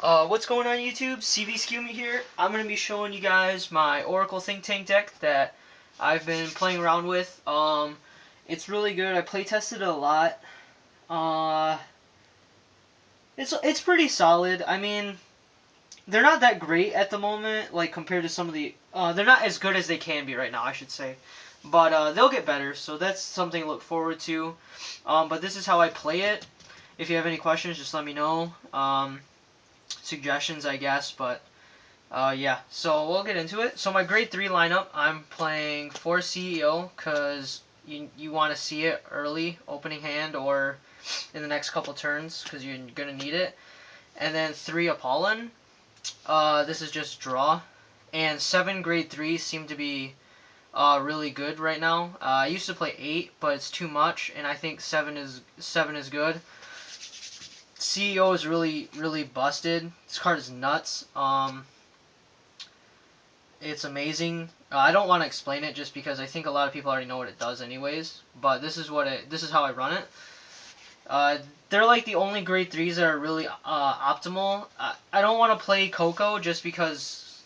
What's going on YouTube? CVScumi here. I'm going to be showing you guys my Oracle Think Tank deck that I've been playing around with. It's really good. I play tested it a lot. It's pretty solid. I mean, they're not that great at the moment, like compared to some of the. They're not as good as they can be right now, I should say. But they'll get better, so that's something to look forward to. But this is how I play it. If you have any questions, just let me know. Suggestions, I guess, but yeah, so we'll get into it. So my grade 3 lineup, I'm playing 4 CEO because you want to see it early, opening hand, or in the next couple turns because you're going to need it. And then 3 Apollon. This is just draw. And 7 grade 3 seem to be really good right now. I used to play 8, but it's too much, and I think 7 is good. CEO is really busted. This card is nuts. It's amazing. I don't want to explain it just because I think a lot of people already know what it does anyways. But this is how I run it. They're like the only grade 3s that are really optimal. I don't want to play Coco just because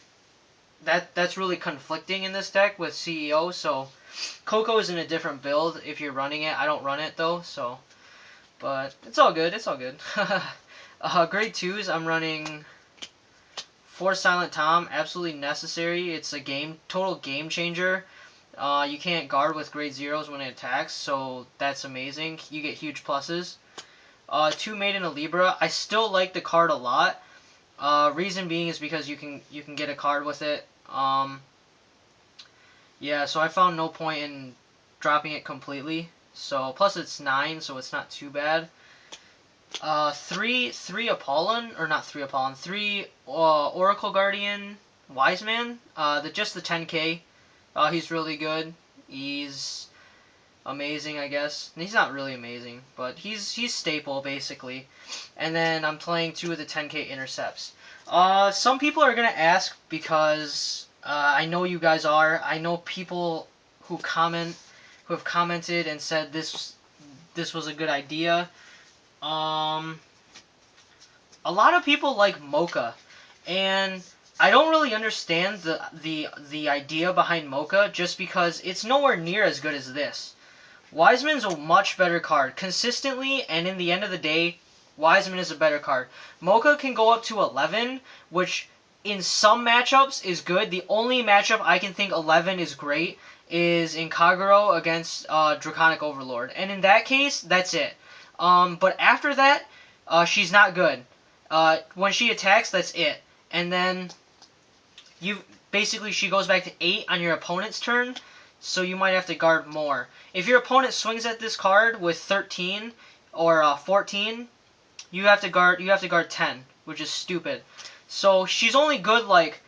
that's really conflicting in this deck with CEO. So Coco is in a different build if you're running it. I don't run it though, so. But it's all good. It's all good. Grade 2s, I'm running 4 Silent Tom. Absolutely necessary. It's a total game changer. You can't guard with grade 0s when it attacks, so that's amazing. You get huge pluses. 2 Maiden a Libra. I still like the card a lot. Reason being is because you can get a card with it. Yeah, so I found no point in dropping it completely. So plus it's 9, so it's not too bad. 3 Apollon, or not 3 Apollon, 3 Oracle Guardian Wise Man. Just the 10k. He's really good. He's amazing, I guess. He's not really amazing, but he's staple basically. And then I'm playing 2 of the 10k intercepts. Some people are gonna ask because I know you guys are. I know people who have commented and said this was a good idea. A lot of people like Mocha, and I don't really understand the idea behind Mocha just because it's nowhere near as good as this. Wiseman's a much better card. Consistently, and in the end of the day, Wiseman is a better card. Mocha can go up to 11, which in some matchups is good. The only matchup I can think 11 is great is in Kagero against Draconic Overlord. And in that case, that's it. But after that, she's not good. When she attacks, that's it. And then she goes back to 8 on your opponent's turn, so you might have to guard more. If your opponent swings at this card with 13 or 14, you have to guard 10, which is stupid. So she's only good like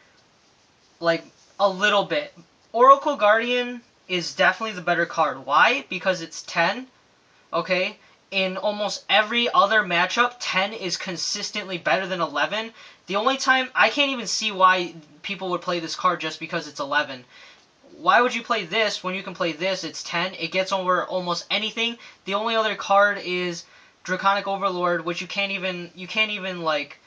a little bit. Oracle Guardian is definitely the better card. Why? Because it's 10. Okay? In almost every other matchup, 10 is consistently better than 11. The only time I can't even see why people would play this card just because it's 11. Why would you play this when you can play this? It's 10. It gets over almost anything. The only other card is Draconic Overlord, which you can't even like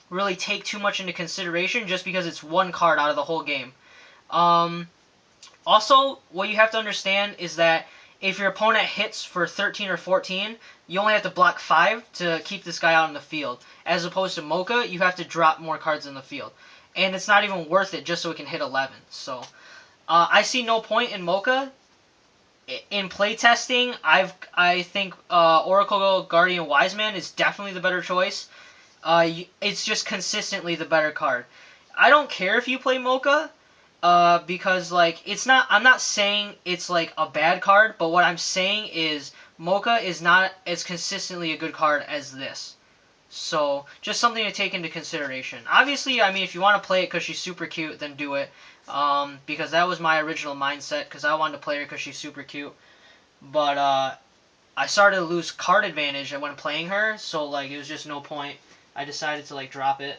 really take too much into consideration just because it's one card out of the whole game. Also, what you have to understand is that if your opponent hits for 13 or 14, you only have to block 5 to keep this guy out in the field. As opposed to Mocha, you have to drop more cards in the field. And it's not even worth it just so it can hit 11. So, I see no point in Mocha. In playtesting, I think Oracle Guardian Wiseman is definitely the better choice. It's just consistently the better card. I don't care if you play Mocha. Because like I'm not saying it's like a bad card, but what I'm saying is Mocha is not as consistently a good card as this. So just something to take into consideration. Obviously, I mean, if you want to play it because she's super cute, then do it. Because that was my original mindset, because I wanted to play her because she's super cute. But I started to lose card advantage when playing her, so like it was just no point. I decided to like drop it.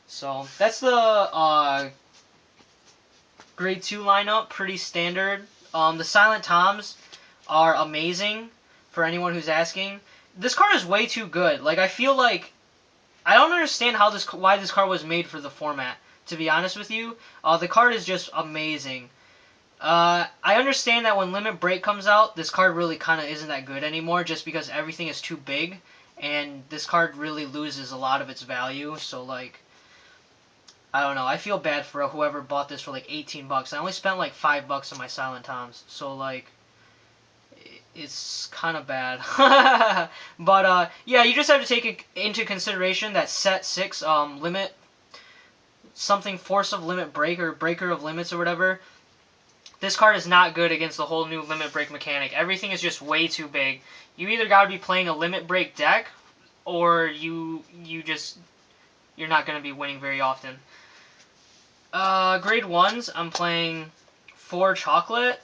So that's the grade 2 lineup, pretty standard. The Silent Toms are amazing for anyone who's asking. This card is way too good. Like, I feel like I don't understand why this card was made for the format. To be honest with you, the card is just amazing. I understand that when Limit Break comes out, this card really kind of isn't that good anymore, just because everything is too big, and this card really loses a lot of its value. So like, I don't know. I feel bad for whoever bought this for like 18 bucks. I only spent like $5 on my Silent Toms, so like, it's kind of bad. But yeah, you just have to take into consideration that set 6 limit something force of limit break or breaker of limits or whatever. This card is not good against the whole new limit break mechanic. Everything is just way too big. You either got to be playing a limit break deck, or you're not going to be winning very often. Grade 1s, I'm playing 4 chocolate.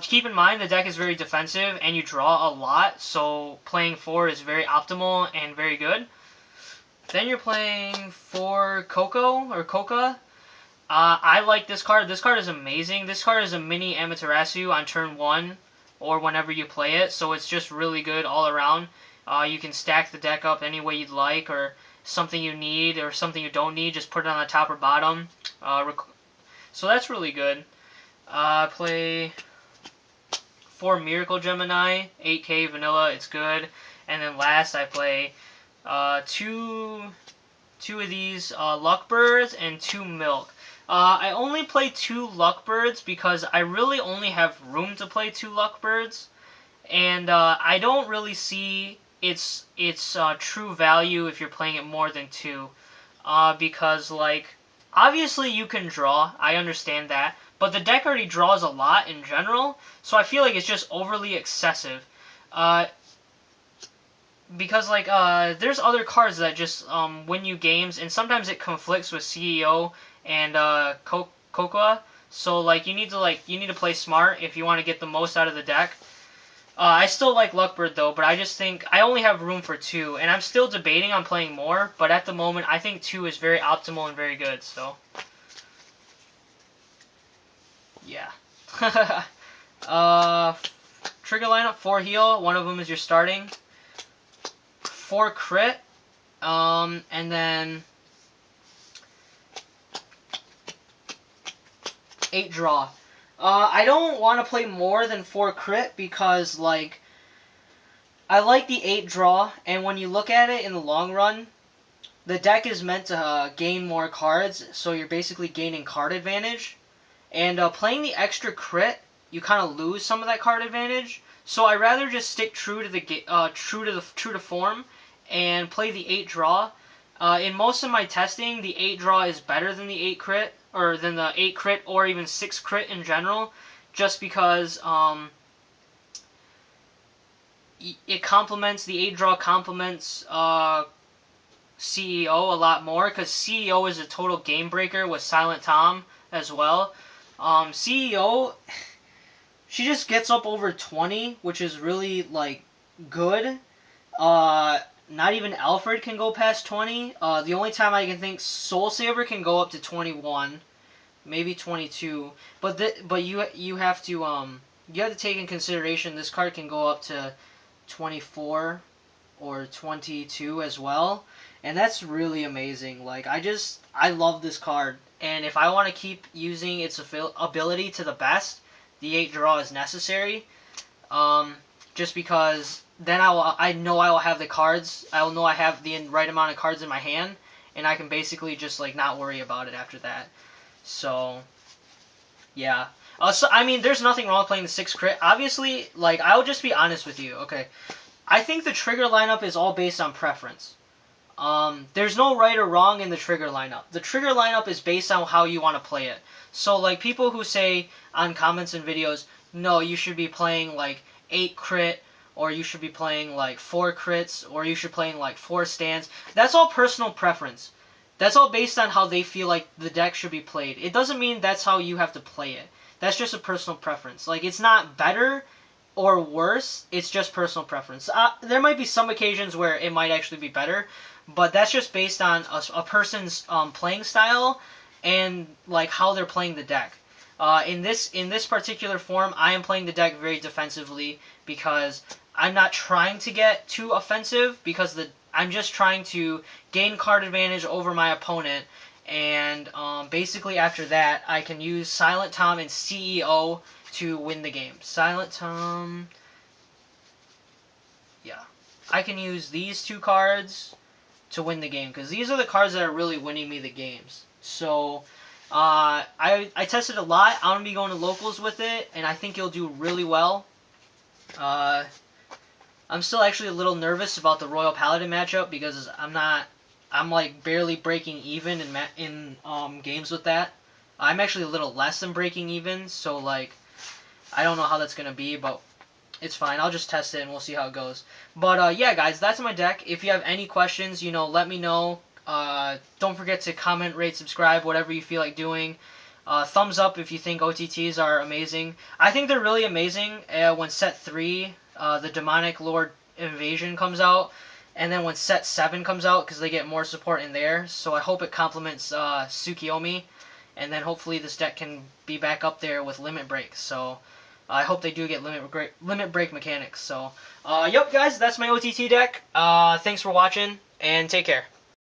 Keep in mind the deck is very defensive and you draw a lot, so playing 4 is very optimal and very good. Then you're playing 4 Coco or Coca. I like this card. This card is amazing. This card is a mini Amaterasu on turn 1 or whenever you play it, so it's just really good all around. You can stack the deck up any way you'd like, or something you need or something you don't need, just put it on the top or bottom. So that's really good. Play 4 Miracle Gemini, 8k vanilla, it's good. And then last I play two of these Luckbirds and 2 Milk. I only play 2 Luckbirds because I really only have room to play 2 Luckbirds, and I don't really see its true value if you're playing it more than 2, because like obviously you can draw, I understand that, but the deck already draws a lot in general, so I feel like it's just overly excessive. Because like there's other cards that just win you games, and sometimes it conflicts with CEO and Cocoa. So like you need to play smart if you want to get the most out of the deck. I still like Luckbird though, but I just think I only have room for 2, and I'm still debating on playing more. But at the moment, I think 2 is very optimal and very good. So yeah. Trigger lineup: 4 heal. One of them is your starting. 4 crit. And then 8 draw. I don't want to play more than 4 crit because, like, I like the 8 draw, and when you look at it in the long run, the deck is meant to gain more cards, so you're basically gaining card advantage. And playing the extra crit, you kind of lose some of that card advantage. So I rather just stick true to the true to form and play the 8 draw. In most of my testing, the 8 draw is better than the 8 crit, or than the 8 crit, or even 6 crit in general, just because it complements, the 8 draw complements CEO a lot more, because CEO is a total game breaker with Silent Tom as well. CEO, she just gets up over 20, which is really, like, good. Not even Alfred can go past 20. The only time I can think Soul Saver can go up to 21, maybe 22. But you have to take in consideration this card can go up to 24 or 22 as well, and that's really amazing. Like I love this card, and if I want to keep using its ability to the best, the 8 draw is necessary. Just because then I know I will have the cards. I will know I have the right amount of cards in my hand, and I can basically just like not worry about it after that. So yeah. So I mean, there's nothing wrong with playing the 6 crit. Obviously, like I'll just be honest with you. Okay, I think the trigger lineup is all based on preference. There's no right or wrong in the trigger lineup. The trigger lineup is based on how you want to play it. So, like, people who say on comments and videos, no, you should be playing, like, 8 crit, or you should be playing, like, 4 crits, or you should be playing, like, 4 stands. That's all personal preference. That's all based on how they feel like the deck should be played. It doesn't mean that's how you have to play it. That's just a personal preference. Like, it's not better or worse, it's just personal preference. There might be some occasions where it might actually be better, but that's just based on a person's playing style and like how they're playing the deck. In this particular form, I am playing the deck very defensively because I'm not trying to get too offensive, because I'm just trying to gain card advantage over my opponent, and basically after that, I can use Silent Tom and CEO to win the game. Silent Tom, yeah. I can use these two cards to win the game, because these are the cards that are really winning me the games. So, I tested a lot. I'm going to be going to locals with it, and I think you'll do really well. I'm still actually a little nervous about the Royal Paladin matchup, because I'm like barely breaking even in games with that. I'm actually a little less than breaking even, so like, I don't know how that's going to be, but it's fine. I'll just test it and we'll see how it goes. But yeah, guys, that's my deck. If you have any questions, let me know. Don't forget to comment, rate, subscribe, whatever you feel like doing. Thumbs up if you think OTTs are amazing. I think they're really amazing when set 3, the Demonic Lord Invasion comes out, and then when set 7 comes out, because they get more support in there. So I hope it complements Tsukiyomi, and then hopefully this deck can be back up there with Limit Break. So I hope they do get limit break mechanics. So, yep, guys, that's my OTT deck. Thanks for watching, and take care.